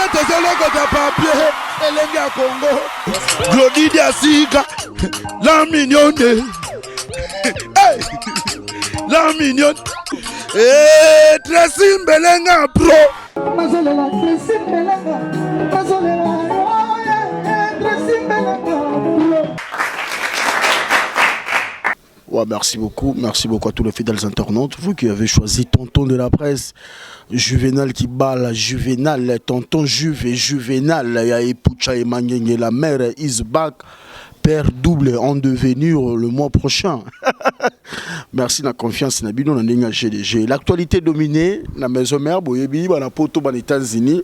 de papier, et à Congo. Glody Diasika, la mignonne. Hey, la mignonne. Eh, Tracy Mbelenga pro. Mazolela, Tracy Mbelenga. Mazolela, Tracy Mbelenga. Ouais, merci beaucoup à tous les fidèles internautes, vous qui avez choisi Tonton de la presse, Juvenal qui bat la Juvenal, Tonton Juve et Juvenal, il y a Epucha et Mangenge, la mère is back, père double en devenir le mois prochain. Merci de la confiance, Nabino, on a GDG. L'actualité dominée, la maison mère, Boyebi, la poto, les États-Unis,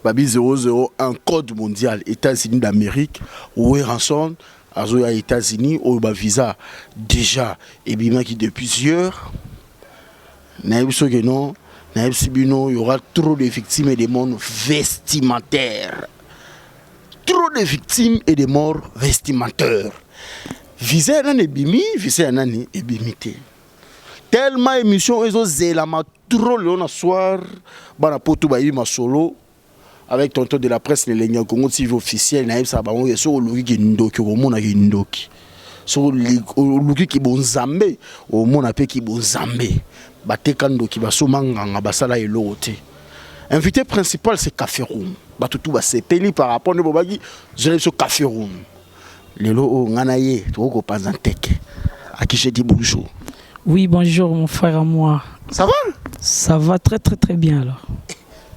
Babi 001, code mondial, États-Unis d'Amérique, Oué Ranson. Aux États-Unis, au visa déjà, et bien qui depuis plusieurs, il y aura trop de victimes et de morts vestimentaires. Trop de victimes et de morts vestimentaires. Visa un ebimi, visa un ebimité. Tellement émission, ils ont zélama trop le soir, bana poto bayi ma solo. Avec Tonton de la presse, les Congo TV officiel, naïf ça ba on so luki ki ndoki ko mona ki ndoki. So luki ki bonzambe, o mona pe ki bonzambe. Ba tekando ki ba so manganga basala elote. Invité principal c'est Café Room. Ba tout ba sepeli par rapport ne bobagi, je l'ai sur Café Room. Lelo o nganaye, to ko panzanteke. À qui je dis bonjour. Oui, bonjour mon frère à moi. Ça va? Ça va très très très bien alors.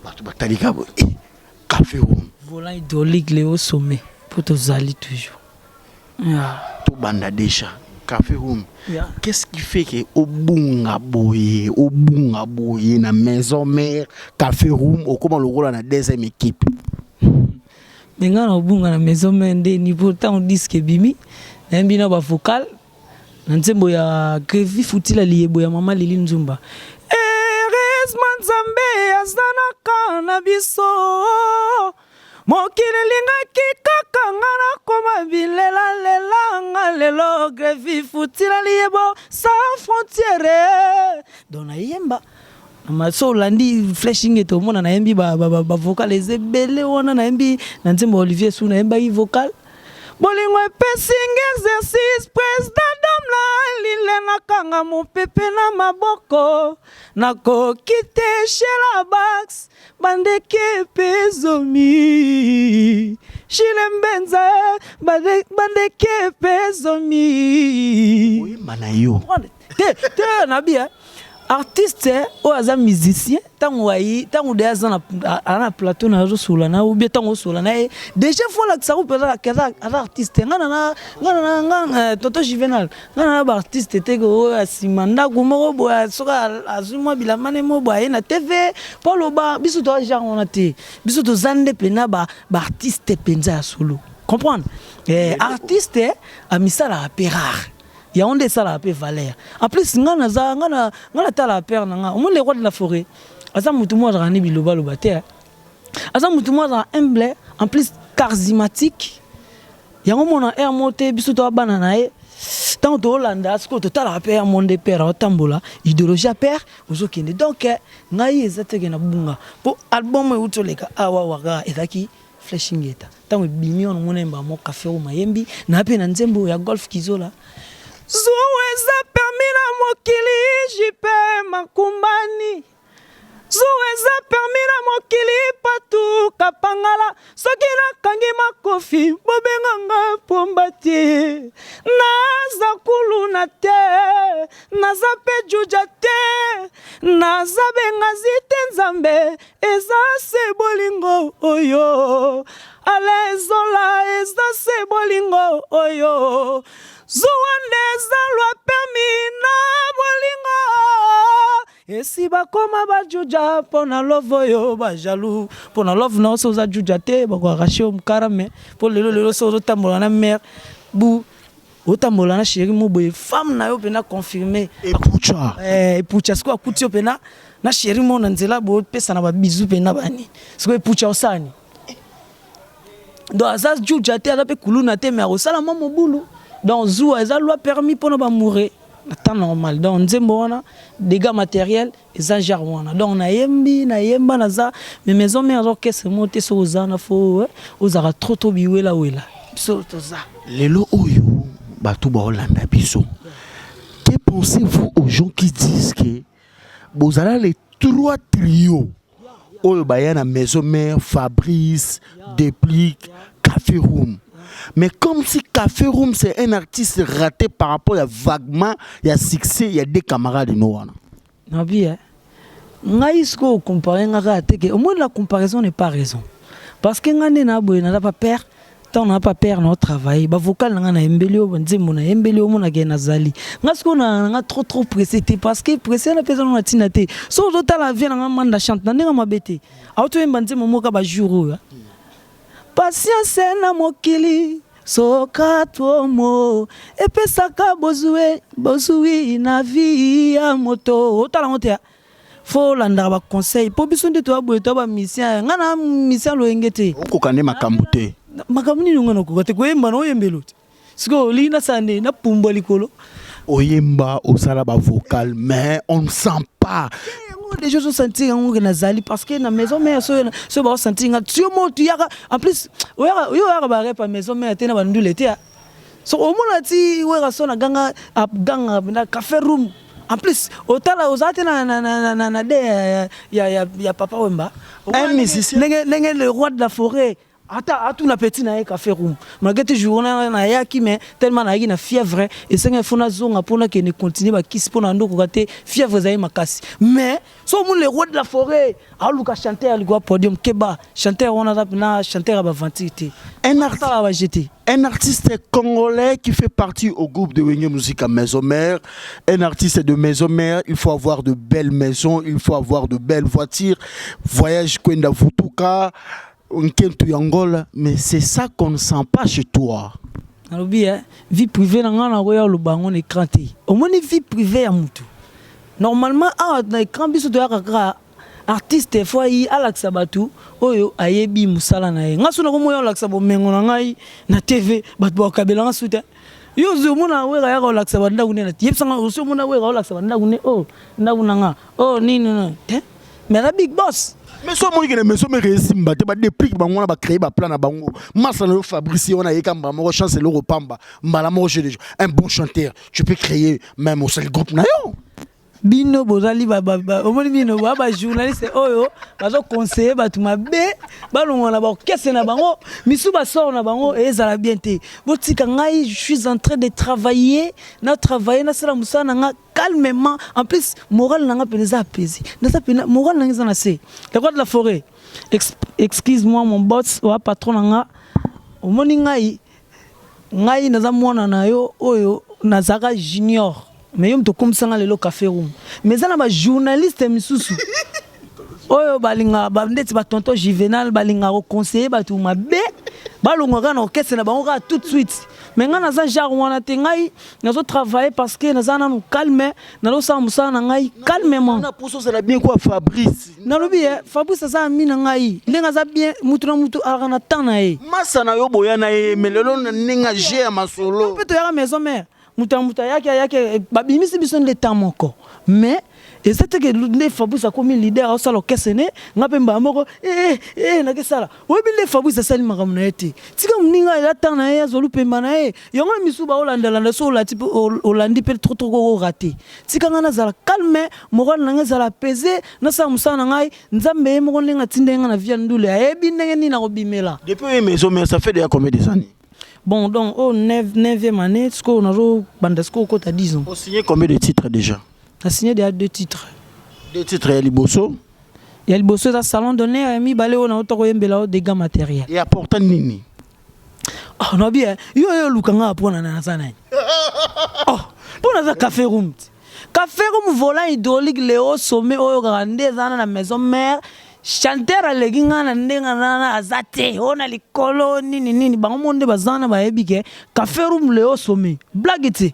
Ba tout ba talika bo. Café Room. Volant hydraulique, les hauts sommets, pour te salir toujours. Tout banda déjà. Café Room. Qu'est-ce qui fait que au bunga boye na maison mère, Café Room, ou comment le rôle dans la deuxième équipe? Mais quand on bunga na maison mère, ni pourtant on dit que bimi, un bina ba vocal, n'ensemble boya grevi futila lié boya maman Lili Nzumba. Manzambe azanaka na biso mokili lingaki kaka ngana koma bilela lela lelo grevi futila liebo sans frontière dona yemba maso landi flashing eto mona na yembi ba vocal ezebele wana na yembi na nzembo Olivier Suna yemba yi vocal bolingo epesing exercice président domla lile na kanga mopepe na maboko nakokite shela bax bandeke pezomi shilembenza bandeke pezomi oui manayo te nabia artiste ou aza musicien tango de aza na plateau na zo sola na ou bien tango sola na déjà faut la ça ou peut-être artiste ngana Toto Juvenal ngana ba artiste te go asimanda gumoko bo soka azuma bilamane mo bo na TV polo ba biso to genre on a te biso to zande pena ba artiste penza solo comprendre artiste a misala rare. Il y a un ça la paix valeur. En plus, ngana ta la paix nanga. On les rois de la forêt. Asa mutu moi rani biloba lobate. Asa mutu moi humble, en plus charismatique. Il y a un moment air monté biso to banana e. Tant to Hollanda, ce que to ta la paix monde père otambola, idéologie père ozokende. Donc ngai ezate na bunga. Po album e utoleka awa waga ezaki flashing eta. Tant bimi on monemba mo café o mayembi na pe na nzembo ya golf kizola. Zuweza permina mokili jipe makumbani Zuweza permina mokili patu kapangala Soki na kangi makofi bobenganga pombati Naza kuluna te Naza pe juja te Naza bengazi te nzambe Eza se bolingo oyo Alezola eza se bolingo oyo Zuwandeza lwa permina bolingo Esi bakoma bajuja pona love yo ba jaloux pona love na so za juja te bako araché omkarame po lelo so tambola na mère bu otambola na chéri mo boye femme na yo pena confirmer epucha sko akuti yo pena na chéri mo na nzela bo pesa na ba bisou pena bani sko epucha osani do azaz juja te ala pe kuluna te mais osala mo mobulu donc Zou eza loi permis pour ne pas mourir temps normal. Donc nzembo wana dégâts matériels eza genre wana. Donc na yemba naza mais maison mère orchestre monter so ozana fo ozara trop biwela wela. So toza. Lelo oyo batu ba Hollanda biso. Que pensez-vous aux gens qui disent que vous avez les 3 trios oyo bayana maison mère Fabrice, Déplique, Café Room. Mais comme si Café Room c'est un artiste raté par rapport à vaguement, il y a succès, il y a des camarades de nous. Non bien. Ngai sko comparer ngaka teke. Au moins la comparaison n'est pas raison. Parce que ngane na boy na pas père, tant on n'a pas père notre travail. Ba vocal nga na embelio nzembo na embelio mo na gena zali. Ngasko na trop pressé parce que pressé na personne na tinate. So autant la vie na manda chante na nga mabete. Auto embanze mo ka ba jour. Patience na mokili soka tomo epesaka bozui na vie ya moto otala moto faut landa ba conseil po biso nde to aboye to ba mission ngana mission lo engete okokane makambo te makambo ni ngana ko te ko yemba no yembelo siko lina sande na pumba likolo oyemba osala ba vocal mais on ne sent pas. Les gens sont sentis en Zali parce que la maison mère se va sentir en plus il y a pas maison mère tena bandu l'été so au moins ti ouais rason na ganga na café room en plus otala ozate na de ya papa Wemba un musicien le roi de la forêt. Attends, la petite na café room. Malgré jour na yaki mais tellement na na fièvre et c'est un fona zonga pour na que ne continue ba kiss pour na ndo ko fièvre za makasi. Mais so mon le roi de la forêt, aluka chanteur alikuwa podium keba, chanteur on a na chanteur ba ventité. Un artiste congolais qui fait partie au groupe de Wenge Musique à Maison Mère. Un artiste de Maison Mère, il faut avoir de belles maisons, il faut avoir de belles voitures. Voyage Kwenda Vutuka. Mais c'est ça qu'on ne sent pas chez toi. Alors bien, vie privée, le bangon écran. Au moins vie privée à mutu. Normalement, dans l'écran, biso de artiste fois yi Alex Abatu, oyo ayebi musala na ye. Ngaso na komo yo Alex Abo mengo na ngai na TV, bat ba kabela ngasuta. Yo zo mona we ga ya Alex Abanda une na tiep sanga so mona we ga Alex Abanda une oh ndakuna nga. Oh nini te. Mais la big boss. Mais so mo ngene meso me resimba te ba déplique ba ngona ba créer ba plan na bango masa na Fabrice on a yekamba mo chance le repamba mbala mo j'ai un bon chanteur tu peux créer même au seul groupe na yo bino bozali ba omoni bino ba journaliste oyo bazo conseiller ba tuma be balongona ba kesse na bango misu ba sort na bango ezala bien te botika ngai je suis en train de travailler na sala musana nga calmement en plus moral nanga peneza apaisé na sa pena moral nanga na se le roi de la forêt excuse-moi mon boss ou patron nanga omoni ngai naza mwana na yo oyo nazaka junior. Mais yom to comme ça le café room. Mais ça na ba journaliste misusu. Oyo balinga ba ndeti ba tonton Juvenal balinga ko conseiller ba tu mabe. Balonga na orchestre na bango tout de suite. Mais ngana za genre wana te ngai nazo travailler parce que naza na calme na lo sa musa na ngai calmement. Na poso ça la bien quoi Fabrice. Na lobi Fabrice ça mina ngai. Ndenga za bien mutu na mutu arana tana e. Masa na yo boya na e melelo na ninga je ma solo. Peut-être ya maison mère. Muta yake babimisi biso de temps moko mais et c'est que le Fabrice a comme leader au salon kesene ngapemba moko na kesala webi le Fabrice sali makamna ete tika mninga ila tana ya zolu pemba na e yongo misu ba olanda so la type olandi pe trop ko raté tika ngana zala calme moko nanga zala peser na sa musana ngai nzambe moko ndenga tindenga na via ndule ayebi ndenge ni na kobimela depuis maison mais ça fait déjà combien d'années? Bon, donc, au 9e année, on a 10 ans. On a signé combien de titres déjà? On a signé déjà 2 titres. 2 titres, il y a Liboso. Il y a Liboso, dans salon donné, il y a des dégâts matériels. Et apportant Nini? Oh, non, bien. Il y a Lukanga pour Nanasana. Oh, pour notre café room. Café room volant hydraulique, Léo, sommet, au grande, dans la maison mère. Chanteur aleginga na ndenga na azate ona likolo nini bangomonde bazana ba ebike café room leo sommet blague.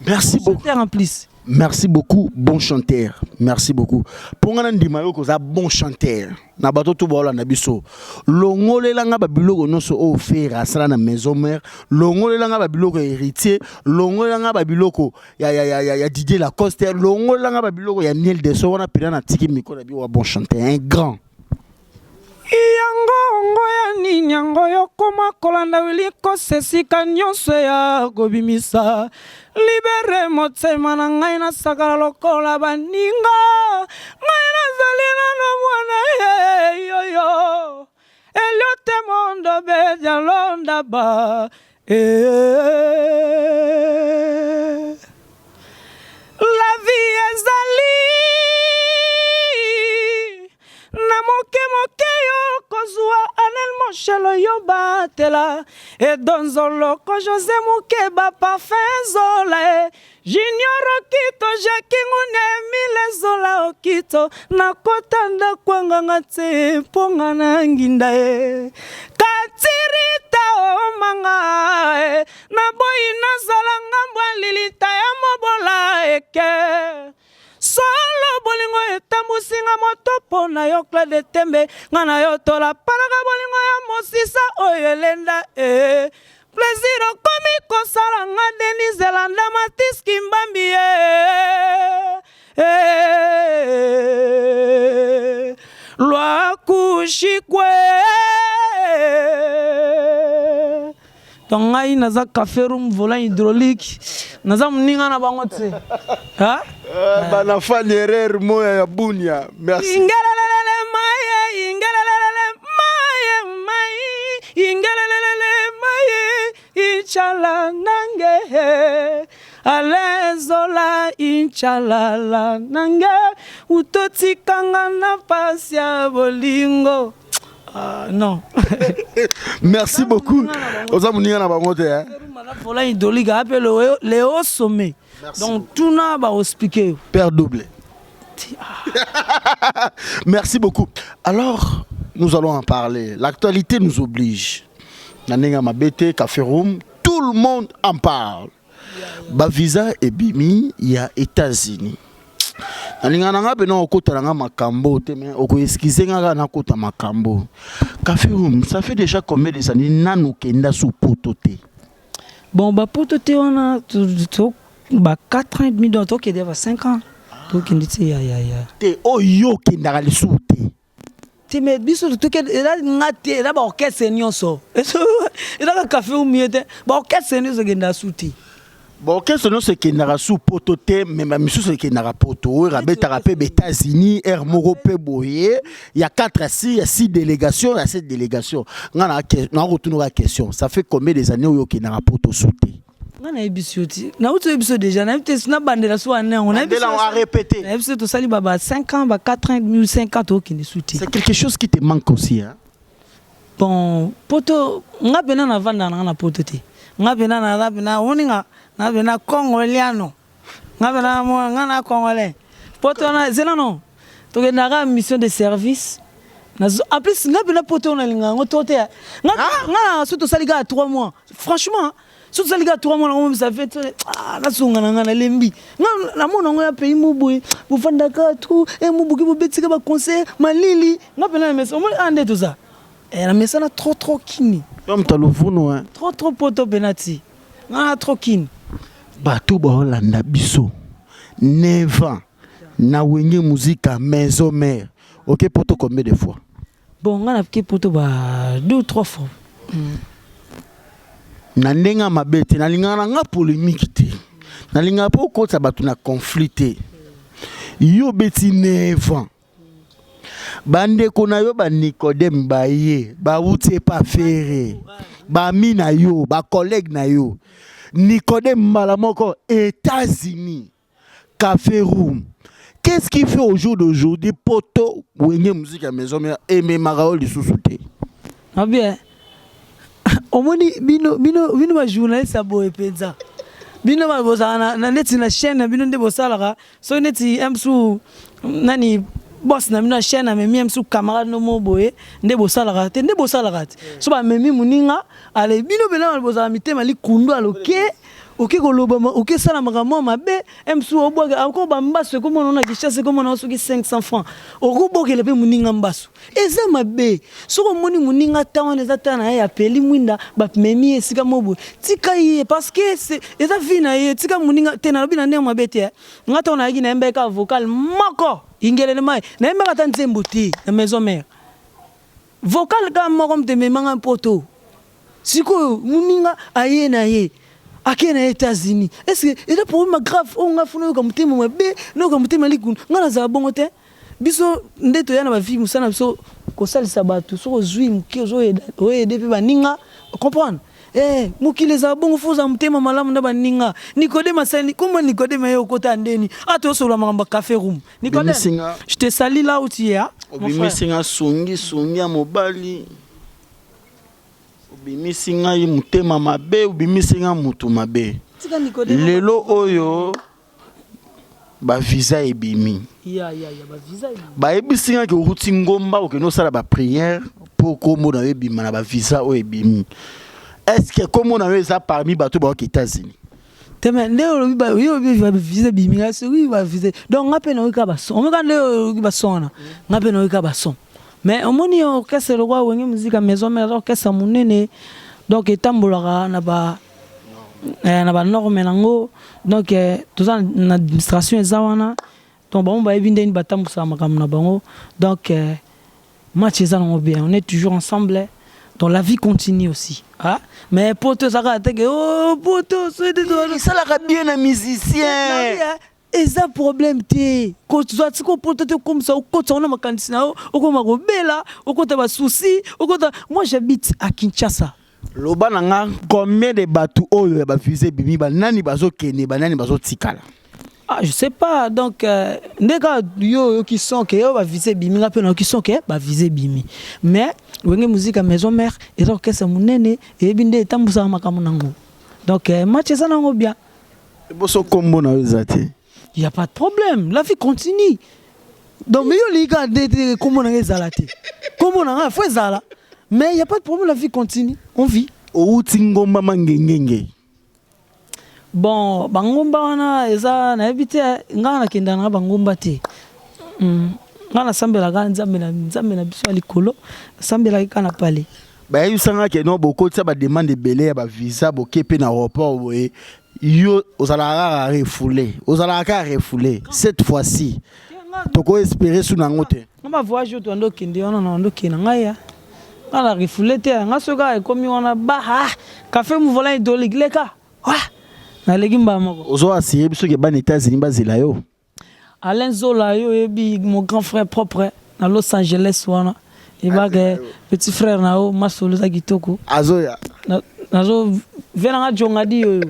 Merci beaucoup. En plus Merci beaucoup, bon chanteur. Merci beaucoup. Pour nga ndimayo ko za bon chanteur. Na bato to bola na biso. Longole langa babiloko noso o fera sala na maison mère. Longole langa babiloko héritier. Longole langa babiloko ya Didier Lacoste. Longole langa babiloko ya Niel Deso wana pena na tiki miko na bi wa bon chanteur, un grand. Yango ya nini yango yokoma kolanda wiliko sesika nyonso ya kobimisa libere motema na ngai na sakala lokola baninga ngai nazali nano mwana yoyo eliote mondo beja londa ba la vie ezali na moke yo kozwa anel moshelo yo batela e donzolo ko José Mukeba parfum zola Junior Okito Jakingune mile zola Okito na kotanda kwanga ngate ponga na nginda katirita o manga na boyi na zala ngambwa lilita ya mobola eke solo bolingo etambusinga moto pona yo Claude Tembe ngana yo tola palaka bolingo ya mosisa oyo elenda plaisir okomi kosala nga Denise Landa Matiski Mbambi lwa kushikwe tongai naza café room volant hydraulique naza mninga na bango te ha bana fan erreur moya ya bunya merci ingelelele maye ingelelele maye inchala nange alezola inchala nange utotikanga na pasi ya bolingo. Non. Merci beaucoup. Aux amis, on a pas monté. Les hauts sommets. Donc tout n'a pas expliqué. Père double. Merci beaucoup. Alors, nous allons en parler. L'actualité nous oblige. Nanenga Mabete, Café Room, tout le monde en parle. Bavisa et Bimi, il y a États-Unis. Nalingana beno okota nga makambo te mais oko excuser nga na kota makambo. Café Room, ça fait déjà combien de années nanu kenda sous pototé? Bon ba pototé on a ba 4 ans et demi donc il y a 5 ans. Donc il dit ya. Te oyo kenda le souté. Te mais biso to ke era ngate era ba orchestre nyonso. Era Café Room yete ba orchestre nyonso kenda souté. Bon, qu'est-ce que c'est qui n'a sous pototé, mais ma mission c'est qui n'a poto, rabeta rapé États-Unis, Air Morope Boyer, il y a 4 à 6, il y a 6 délégations, il y a 7 délégations. On retourne à la question, ça fait combien des années où il y a un poto sauté? On a ébisoté. On a ébisoté déjà, on a ébisoté na bande la soirée, on a ébisoté. On a répété. On a ébisoté tout ça, il y a 5 ans, 4 ans et demi, 50 ans qui est sauté. C'est quelque chose qui te manque aussi, hein? Bon, poto, on a bien avant dans la pototé. On a bien na bena congoliano na bena mo ngana congolais poto na zela non to ke na mission de service na en plus na bena poto na linga ngotote nga surtout saliga 3 mois franchement surtout saliga 3 mois na ça fait na sunga na ngana lembi na mona ngo ya pays mubu bu fanda ka tout et mubu ki bu betika ba conseil malili na bena mais on ande tout ça et la mais ça na trop kini comme taluvuno hein trop poto benati na trop kini bato baolanda biso 9 ans na wenge musique maison mère. OK poto combien de fois? Bon on a fait poto ba 2 ou 3 fois. Na ndenga mabete na lingana nga polémique te. Na linga po ko ta bato na conflit. Yo beti 9 ans. Bande kona yo ba Nicodème baye, ba outé pas ferré. Ba mi na yo, ba collègue na yo. Nicodème Malamoko, États-Unis, Café Room. Qu'est-ce qu'il fait au jour d'aujourd'hui? Poto, ouenge musique à maison, et mes maraoles sous souté. Ah bien. Au moins, bino ma journaliste à boe penza. Bino ma bosa na neti na chaîne, bino de bosa la. So neti emsu nani boss na mina chaîne mais mi emsu camarade no mo boe nde bosa la te nde bosa la. So ba memi muninga ale bino bena bosa mitema li kundu aloke OK koloba OK sala makamwa mabe emsu obwaga ako bambaso comme on a kichase comme on a soki 500 francs okobokela pe muninga mbaso eza mabe soko moni muninga tawana eza tana ya peli mwinda ba memi esika mobo tika ye parce que c'est eza vina ye tika muninga tena lobi na ndenge mabe te ngata ona yaki na mbeka vocal moko ingelele mai na mbeka tanzembo te na maison mère vocal ka moko mtembe manga poto siko muninga aye na ye akena États-Unis est-ce que il y a problème grave on a funu comme mutima mabe no comme mutima likun ngana za bongo te biso ndeto yana ba vie musana biso ko salisa bato so zui muki zo oyede pe baninga comprendre mukile za bongo foza mutima malamu na baninga Nicodème sali comment Nicodème yo kota ndeni ato so la mamba café room Nicodème je te salue là où tu es Obimisinga songi ya mobali Obimisinga yi mutema mabe obimisinga mutu mabe lelo oyo ba visa ebimi ba visa ba ebisinga ke ruti ngomba okeno sala ba prière pour komo na ebima na ba visa o ebimi est-ce que komo na eza parmi bato ba aux États-Unis teme ndeo ba yo ba visa bimi la oui ba visa donc ngape na ka ba son on ka ndeo ba sona ngape na ka ba son mais au moni orchestre le roi wenge musique maison mère orchestre munene donc etambolaka na ba norme nango donc tout ça na administration ezawana donc ba mba ebinde ni batambusa makamna bango donc match ezango bien on est toujours ensemble donc la vie continue aussi ah mais poto ça ka teke oh poto c'est de ça la bien un musicien eza problème te ko zwati ko poto te comme ça ko tsona makandisi na ko magobela ko ta ba souci ko ta moi j'habite à Kinshasa loba nanga combien de bateaux oyo ba visé bimi ba nani bazo kene ba nani bazo tikala ah je sais pas donc ndeka yo qui sont que yo ba visé bimi ngape na qui sont que ba visé bimi mais wenge musique à maison mère et orchestre munene et binde tambusa makamu nango donc match ça nango bien boso kombo na ezate il y a pas de problème la vie continue donc mais yo liga de kombo na ezalate kombo na faut ezala mais il y a pas de problème la vie continue on vit outi ngomba mangengenge bon bangomba wana eza na ebite ngana kenda na bangomba te ngana sambela ga nzambe na biso likolo sambela kana pale ba yusanga ke no bokotsa ba demande belé ya ba visa bokepe na aéroport boye yo ozalaka refoulé cette fois-ci toko espérer sous nangote ngamba voyage to ndo kende ona na ndo kina ngaya ngala refoulé te ngasoka ekomi ona ba café mu volant idolique leka na legimba moko ozo asiye biso ke ban États-Unis bazela yo Alain Zola yo ebi mon grand frère propre na Los Angeles wana ibage petit frère na o masolo za kitoko azoya nazo vena jonga di yo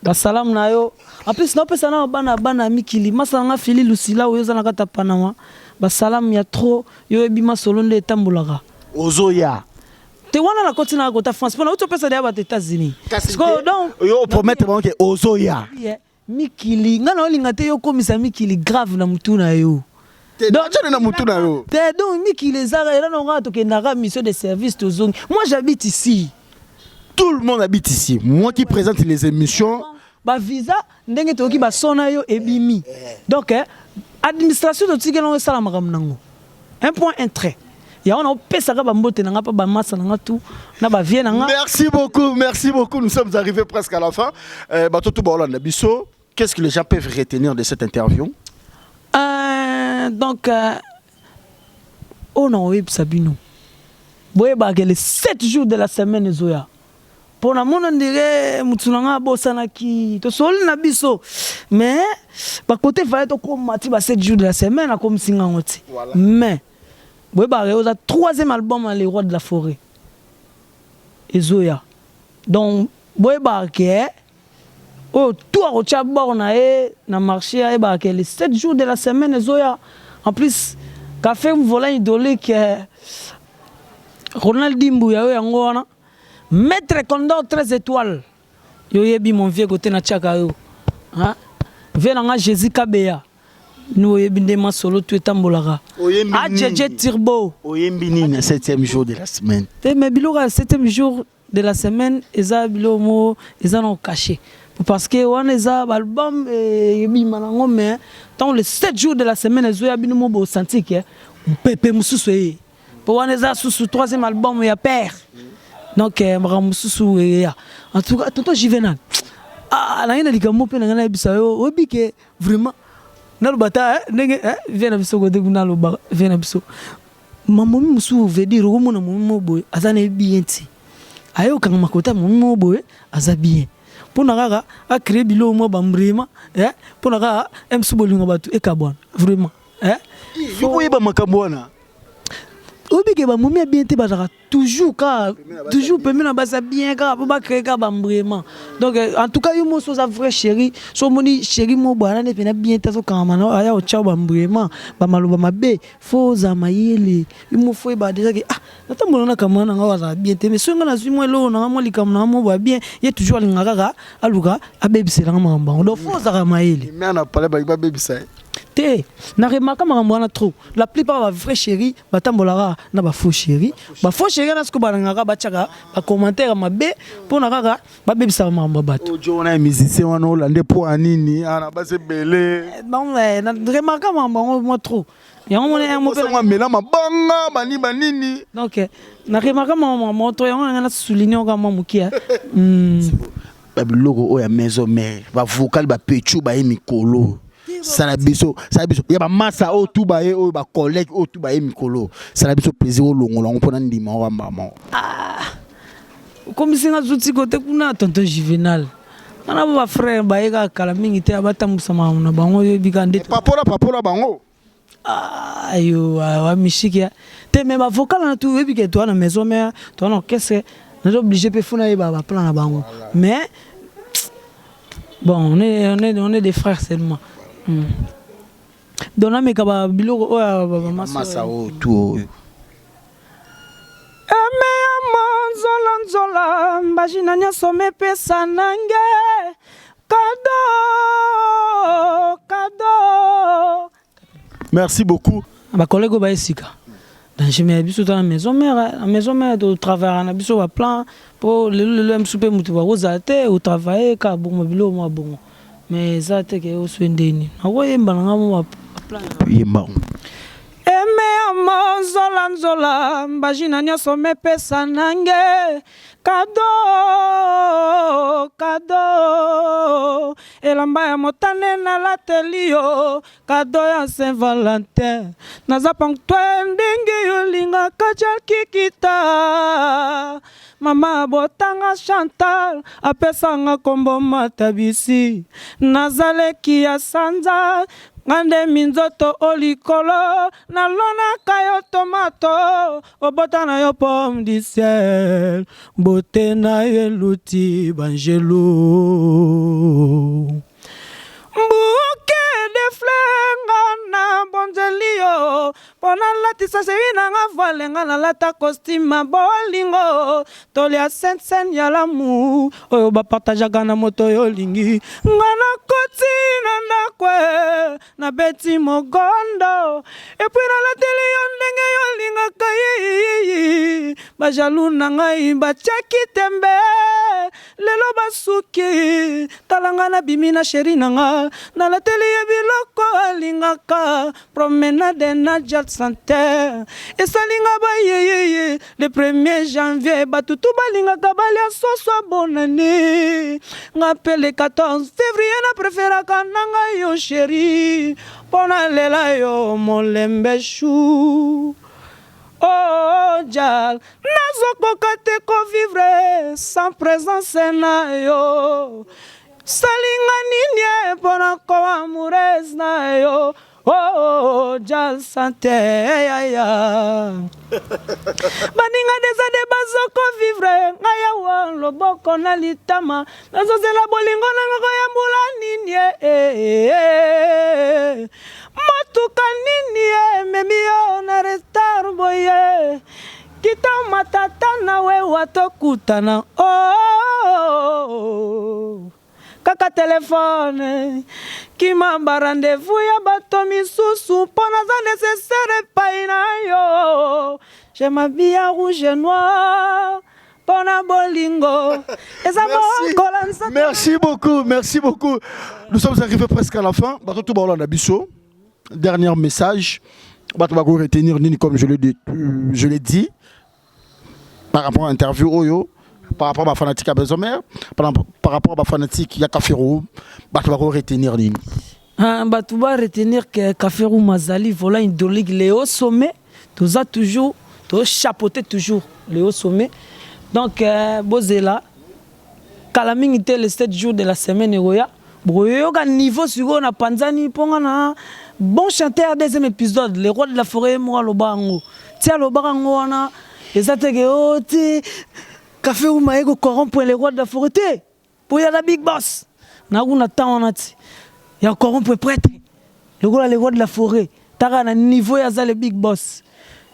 ba salam na yo en plus na pesa na bana mikili masala nga fili lusila oyo za na kata panama ba salam ya trop yo ebi masolo nde tambulaka ozoya te wana na kotina na kota France pona uto pesa de ba États-Unis donc yo promettre bon que ozoya mikili ngana olinga te yo komisa mikili grave na mutuna yo donc na mutuna yo donc mikili zara era no ngato ke na mission de service tozongi moi j'habite ici tout le monde habite ici moi qui présente les émissions ba visa ndenge toki ba sona yo ebimi donc administration to tigela no sala makam nango un point un trait ya on pesa ka ba mbote nanga pa ba massa nanga tout na ba vie nanga merci beaucoup nous sommes arrivés presque à la fin batoto ba Hollande biso qu'est-ce que les gens peuvent retenir de cette interview donc on a Sabino boye ba que les 7 jours de la semaine zoya pour na mona ndire mutsunanga bosana ki to sol na biso mais ba côté fallait to komati ba 7 jours de la semaine comme singa ngoti mais boye ba le troisième album les rois de la forêt ezoya donc boye ba que oh tout a chabor na na marché e ba que les 7 jours de la semaine ezoya en plus café volant idolique Ronaldinho ya yango wana Maître Condor 13 étoiles. Yo yebi mon vieux côté na tchaka yo. Hein? Venanga Jésus Kabeya. Nous yebi ndema solo tu etambolaka. Adjeje Turbo. Oyembi na 7e jour de la semaine. Mais biloka 7e jour de la semaine eza bilomo eza non caché. parce que on est à l'album et bimanango mais tant les 7 jours de la semaine zo ya bino mo bo senti que pepe mususu pour on est à sous 3e album ya père donc mara mususu en tout cas tonton Juvenal ah na ina likambo pe na bisa yo obi que vraiment na lobata ndenge vient na biso ko de na loba vient na biso mamomi musu veut dire ko mona momo boy azana bien ti ayo kanga makota momo boy aza bien pour na kaka a créer bilo mo bambrema pour na kaka emsu bolingo batu e kabwana vraiment yo yeba makambo wana obi ke ba momi bien te bazaka toujours pemé na basa bien ka ba créer ka bambrema donc en tout cas yo mo so za vrai chéri so moni chéri mo bwana ne pena bien te so kama na aya o chao bambrema ba maloba mabe fo za mayele mo fo ba déjà que nata mona kama na ngawa bien te mais so ngana zwi mo lo na mo likam na mo ba bien ye toujours lingaka aluka abebisela ngamba donc fo za mayele mais na parler ba bebisa te na remarque makambo trop la plupart ba vrai chéri batambolaka na ba faux chéri na sko balangaka bachaka ba commentaire mabe pour na kaka ba bebisa makambo bato ojo na musicien wana olande po anini ana base belé bon na remarque makambo moi trop yango mona mo pe moi mela mabanga banini donc na remarque makambo trop yango na souligner ka mamukia babiloko oya maison mère ba vocal ba pechu ba mikolo Salabiso ya ba massa o tout ba o ba collègue o tout ba mikolo salabiso plaisir o longola on pona ndima wa mama comme singa zuti côté kuna tonton Juvenal ana ba frère ba eka kala mingi te abatambusa na bango yo bikande papola bango ayo wa mishikia te même vocal na tout ebike toi na maison mère toi na qu'est-ce on est obligé pe funa ba plan na bango mais bon on est des frères seulement dona mekaba biloko oya baba massa o tout eme nzola mbajina nyaso mepesa nange cadeau merci beaucoup ba collègue ba esika dans je me biso dans la maison mère de travailler na biso ba plan pour le msupe mutu ba ozate au travailler ka bongo bilo mo bongo mais ça te que au swendeni awoye mbalanga mo plan yemba eme nzola mbajina nyaso mepesa nange cadeau elamba ya motane na latelio cadeau ya Saint Valentin naza ponctuel ndenge yolinga kajal kikita mama botanga Chantal apesanga kombo matabisi nazaleki ya sanza ngande minzoto olikolo nalonaka yo tomato obota na yo pomme du ciel bote na yo eluti banjelo bouquet de fleurs na bonzelio pona latisa sevina nga valenga na lata costume bolingo tolia sen ya lamu oyo ba partageaka na moto yo lingi ngana koti na ndakwe na beti mogondo et puis na lateli yo ndenge yo lingaka yi ba jaloux na ngai ba chaki tembe lelo basuki talanga na bimi na chéri nanga na lateli ya biloko alingaka promenade na jet santé esalinga ba yeyeye le 1er janvier batutu balingaka balia soso bonane nga le 14 février na préféraka nanga yo chéri pona lela yo molembe chou oh jal nazokoka te ko vivre sans présence na yo salinga nini pona ko amoureuse na yo oh jal santé ya baninga desade bazoko vivre ngaya wa loboko na litama nazozela bolingo nanga ya mbula nini matuka nini memi yo na retard boye kita matata na we watokutana kaka telefone kimamba rendez-vous ya bato misusu mpona za nécessaire epai na yo je m'habille rouge et noir pona bolingo. Merci beaucoup, merci beaucoup. Nous sommes arrivés presque à la fin. Batoto Baola Nabiso. Dernier message. Batoto retenir Nini comme je l'ai dit. Par rapport à l'interview Oyo. Par rapport à la fanatique à Bezomer. Par rapport à la fanatique Yakafero. Batoto retenir Nini. Batuba retenir que Kaferou Mazali voilà une doligue Léo sommet tous a toujours tous chapeauter toujours Léo sommet donc Bozela Kalaming était les 7 jours de la semaine Eroya Broyoga niveau sur na Panzani pongana bon chanteur deuxième épisode les rois de la forêt moi lo bango tia lo bango wana ezatege oti Kaferou maego corrompre les rois de la forêt pour y a la big boss na kuna tawanati. Il y a encore un peu prêtre. Le roi de la forêt. T'as un niveau, il y a le big boss.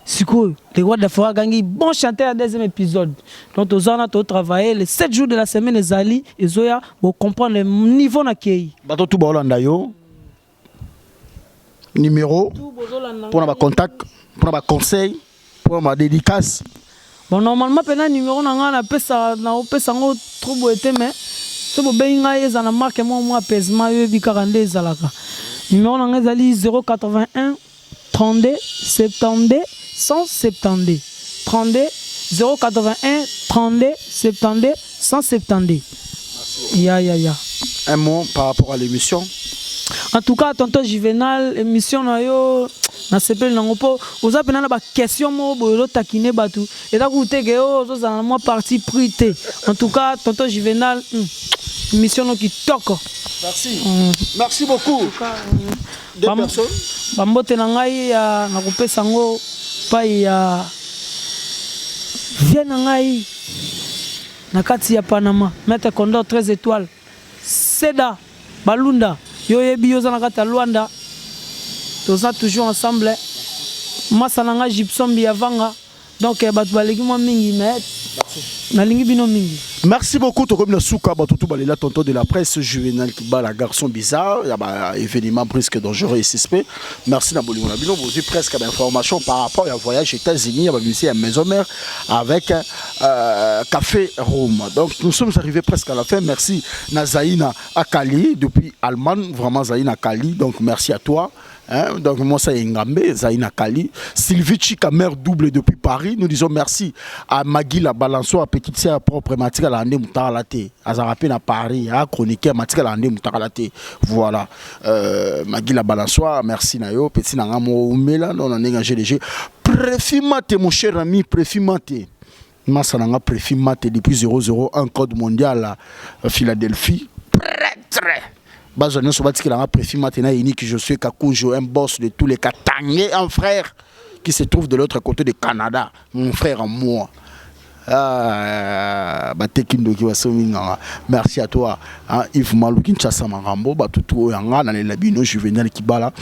C'est quoi? Les rois de la forêt ont gagné bon chanteur à deuxième épisode. Donc, aux ans, on a travaillé les 7 jours de la semaine, les alliés, et Zoya, pour comprendre le niveau na kei. Bato tout Holanda yo. Numéro. Pour avoir contact, pour avoir conseil, pour avoir dédicace. Bon, normalement, pendant numéro, on a ça trop beau été, mais. Si vous avez un marque, moi, apaisement, numéro 081 32 72 172. 32 081 32 72 172. Ya. Un mot par rapport à l'émission. En tout cas, tonton Juvenal, émission na sepel na ngopo oza pena na ba question mo boyo takine batu et là goûter que oza na moi parti prité. En tout cas, tonton Juvenal émission qui toque. Merci. Merci beaucoup. Deux personnes. Bambote na ngai na kopesa ngo pa ya vient na ngai na kati ya Panama Maître Condor 13 étoiles Seda Balunda yo yebi yo za na kati ya Luanda toza toujours ensemble masananga Gypsum Biavanga donc batu baleki mo mingi mais nalingi bino mingi. Merci beaucoup Tokom na Souka Batutu Balela tonton de la presse Juvenal qui bat la garçon bizarre il y a événement presque dangereux et suspect. Merci na bolimo na bino vous avez presque d'informations par rapport à voyage aux États-Unis à musée à Maison Mère avec Café Rome. Donc nous sommes arrivés presque à la fin. Merci Nazaïna Akali depuis Allemagne vraiment Zaïna Akali donc merci à toi. Hein? Donc moi ça Ngambe, Zaïna Kali, Sylvie Chika mère double depuis Paris. Nous disons merci à Magui la Balançoire petite sœur propre Matika la Ande Moutaralate. Azarapé à Paris, à chroniqueur Matika la Ande Moutaralate. Voilà. Magui la Balançoire, merci Nayo, petit Nangamo Oumela, non on a négagé les jeux. Préfimate mon cher ami, préfimate. Massananga préfimate depuis 001 code mondial à Philadelphie. Prêtre. Bazoné Sobatik la préfet maintenant unique je suis Kakujo un boss de tous les Katangais un frère qui se trouve de l'autre côté du Canada mon frère en moi merci à toi Yves Malou Kinshasa Marambo Batutu Yanga dans les labino Juvenal Kibala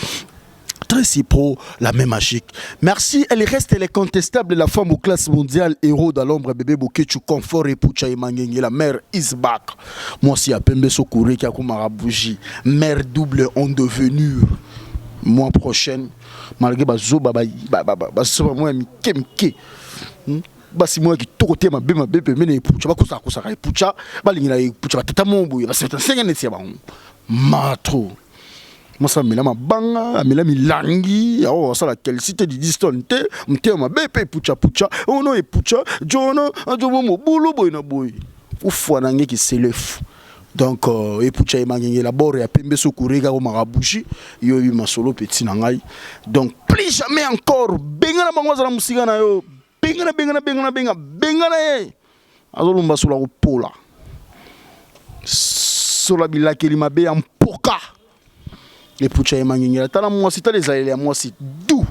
Tracy Pro, la même magique. Merci, elle reste incontestable la femme aux classes mondiales, héros dans l'ombre, bébé Bokechu, confort et Poucha et Mangenge, la mère is back. Moi aussi, à Pembe Sokure, qui a comme Marabouji, mère double en devenir. Mois prochain, malgré Bazo, moi, Mike. Basi moi qui tout côté ma bébé mene Poucha, Bakosa, Poucha, Balingina, Poucha, Tatamon, c'est un seigneur de Matro. Moi ça me la banga, me la milangi, oh ça la quelle cité du distante, m'te ma bébé Poucha, oh non et Poucha, Jono, ajomo mo boulou boy na boy. Ouf wanange qui s'élève. Donc et Poucha et mangenge la bord et Pembe Sokure ga Marabouchi, yo yu ma solo petit nangai. Donc plus jamais encore benga na bango za musika na yo. Benga na. Azolumba sula ko pola. Sola bilaki limabe en poka. Les Poucha et Mangenge, t'as la moi si t'as les alliés moi si d'où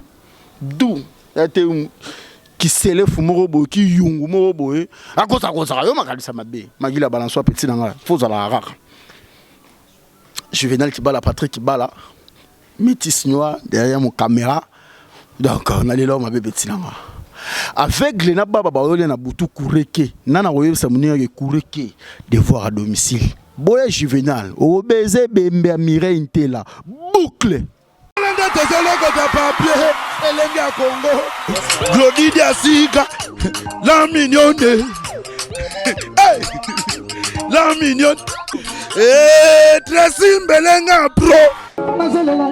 qui s'élève morobo qui yungu morobo à cause yo makalisa mabe Magui la Balançoire petit nanga faut ala rare Juvenal qui bat la Patrick qui bat là métis noir derrière mon caméra donc on allait là ma bébé petit nanga avec les naba baba ole na butu kureke nana oyo sa munia ke kureke devoir à domicile. Boya Juvenal, au baiser bembe à Mireille Intela, boucle. Congo, Glody Diasika, la mignonne, Hey, la mignonne. Eh, Tracy Mbelenga, bro. nazolela